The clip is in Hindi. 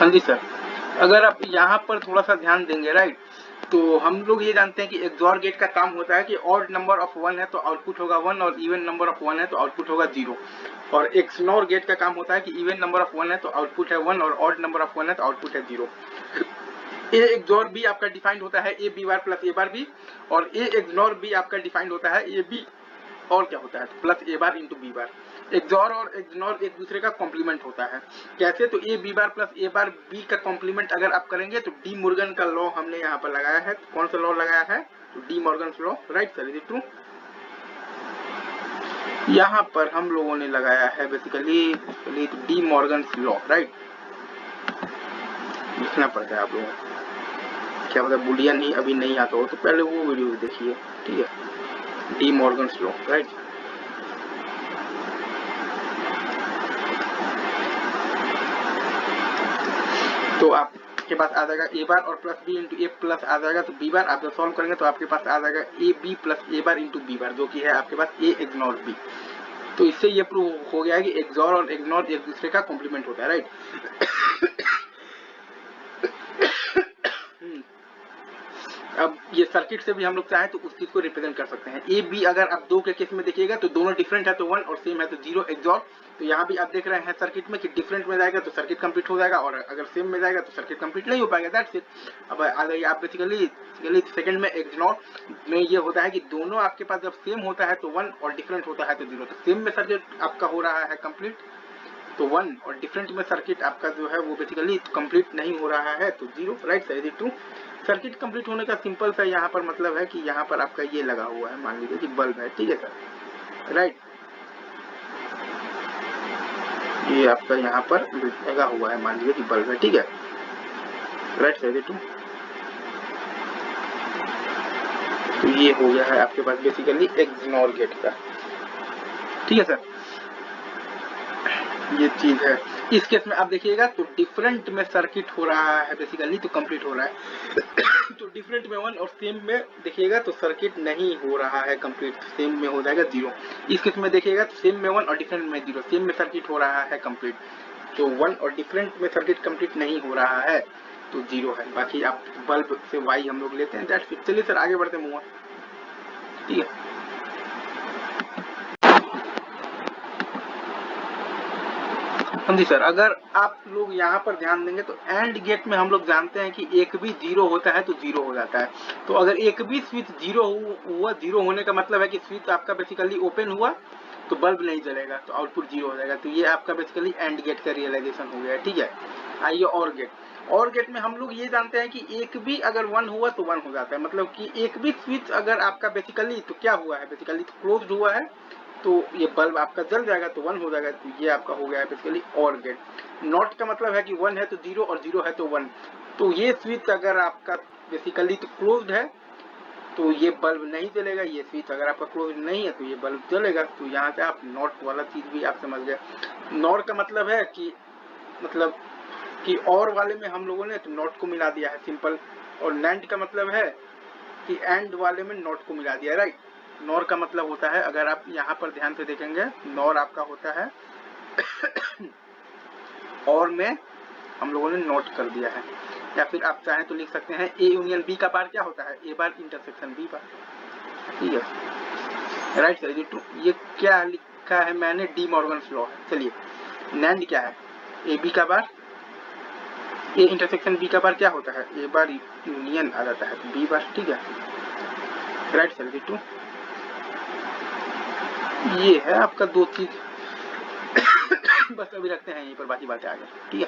हाँ जी सर, अगर आप यहाँ पर थोड़ा सा ध्यान देंगे राइट, तो हम लोग ये जानते हैं कि एक्सॉर गेट का काम होता है कि ऑड नंबर ऑफ 1 है तो आउटपुट होगा 1 और इवन नंबर ऑफ 1 है तो आउटपुट होगा 0। और एक्सनॉर गेट का काम होता है कि इवन नंबर ऑफ 1 है तो आउटपुट है 1 और ऑड नंबर ऑफ 1 है तो आउटपुट है 0। ए एक्सॉर बी आपका डिफाइंड होता है A B bar plus A bar B, और ए एक्सनॉर बी आपका डिफाइंड होता है ए बी और क्या होता है plus A bar into B bar. XOR और एक्सनॉर एक दूसरे का कॉम्प्लीमेंट होता है। कैसे? तो A B bar plus A bar B का कॉम्प्लीमेंट अगर आप करेंगे तो डी मॉर्गन का लॉ हमने यहाँ पर लगाया है। कौन सा लॉ लगाया है? तो De Morgan law, right sir, is it true? यहाँ पर हम लोगों ने लगाया है basically De Morgan law, right. लिखना पड़ता है आप लोगों को, क्या पता बुलियन ही अभी नहीं आता हो तो पहले वो वीडियो देखिए, ठीक है। De Morgan law, right. तो आपके पास आ जाएगा ए बार और प्लस बी इंटू ए प्लस आ जाएगा तो बी बार। आप जब सॉल्व करेंगे तो आपके पास आ जाएगा A B plus A bar into B bar, जो कि है आपके पास ए एक्सनॉर बी। तो इससे ये प्रूव हो गया है कि एक्सॉर और एक्सनॉर एक दूसरे का कॉम्प्लीमेंट होता है, राइट। अब ये सर्किट से भी हम लोग चाहें तो उस चीज को रिप्रेजेंट कर सकते हैं। ए बी अगर आप दो के केस में देखिएगा तो दोनों डिफरेंट है तो 1 और सेम है तो 0 एक्सॉर। तो यहाँ भी आप देख रहे हैं सर्किट में कि डिफरेंट में जाएगा तो सर्किट कंप्लीट हो जाएगा, और अगर सेम में जाएगा तो सर्किट कंप्लीट नहीं हो पाएगा, दैट्स इट। अब आ जाइए आप बेसिकली सेकंड में एक्सनॉर में ये होता है कि दोनों आपके पास जब सेम होता है तो 1 और डिफरेंट होता है तो 0। तो सेम में सर्किट आपका हो रहा है कंप्लीट तो 1, और डिफरेंट में सर्किट आपका जो है वो बेसिकली कंप्लीट नहीं हो रहा है तो 0, right sir, is it true? Circuit complete होने का सिंपल सा यहाँ पर मतलब है कि यहाँ पर आपका ये लगा हुआ है, मान लीजिए कि बल्ब है, ठीक है सर, राइट। ये आपका यहाँ पर लगा हुआ है, मान लीजिए कि बल्ब है, ठीक है, right sir, is it true? तो ये हो गया है आपके पास बेसिकली एक्सनॉर गेट का, ठीक है सर, ये चीज है। इस केस में आप देखिएगा तो डिफरेंट में सर्किट हो रहा है बेसिकली तो कंप्लीट हो रहा है। तो डिफरेंट में 1 और सेम में देखिएगा तो सर्किट नहीं हो रहा है कंप्लीट, सेम में हो जाएगा 0। इस केस में देखिएगा तो सेम में 1 और डिफरेंट में 0, सेम में सर्किट हो रहा है कंप्लीट, तो 1 और डिफरेंट में सर्किट कंप्लीट नहीं हो रहा है तो 0 है। बाकी आप बल्ब से वाई हम लोग लेते हैं, दैट्स इट। चलिए सर आगे बढ़ते हैं, ठीक है। हाँ जी सर, अगर आप लोग यहाँ पर ध्यान देंगे तो एंड गेट में हम लोग जानते हैं कि एक भी 0 होता है तो 0 हो जाता है। तो अगर एक भी स्विच 0 हुआ, 0 होने का मतलब है कि स्विच आपका बेसिकली ओपन हुआ तो बल्ब नहीं जलेगा तो आउटपुट 0 हो जाएगा। तो ये आपका बेसिकली एंड गेट का रियलाइजेशन हो गया, ठीक है। आइए और गेट में हम लोग ये जानते हैं कि एक भी अगर 1 हुआ तो 1 हो जाता है, मतलब कि एक भी स्विच अगर आपका बेसिकली तो क्या हुआ है, बेसिकली तो क्लोज्ड हुआ है तो ये बल्ब आपका जल जाएगा तो 1 हो जाएगा। तो ये आपका हो गया है बेसिकली और गेट। नॉट का मतलब है कि 1 है तो 0 और 0 है तो 1। तो ये स्विच अगर आपका बेसिकली तो क्लोज्ड है तो ये बल्ब नहीं जलेगा, ये स्विच अगर आपका क्लोज नहीं है तो ये बल्ब जलेगा। तो यहाँ से आप नॉट वाला चीज भी आप समझ गए। नॉर का मतलब है कि और वाले में हम लोगों ने तो नॉट को मिला दिया है, सिंपल। और नैंड का मतलब है कि एंड वाले में नॉट को मिला दिया, राइट। नॉर का मतलब होता है, अगर आप यहाँ पर ध्यान से देखेंगे, नॉर आपका होता है और में हम लोगों ने नोट कर दिया है। या फिर आप चाहें तो लिख सकते हैं ए यूनियन बी का बार क्या होता है, ए बार इंटरसेक्शन बी बार, ठीक है, राइट सर। ये क्या लिखा है मैंने, डी मॉर्गन लॉ है। चलिए नैंड क्या है, ए बी का बार ए इंटरसेक्शन बी का बार क्या होता है, ए बार यूनियन आ जाता है बी बार, ठीक है, राइट सर। ये है आपका दो चीज। बस अभी रखते हैं यहीं पर, बाकी बातें आगे, ठीक है।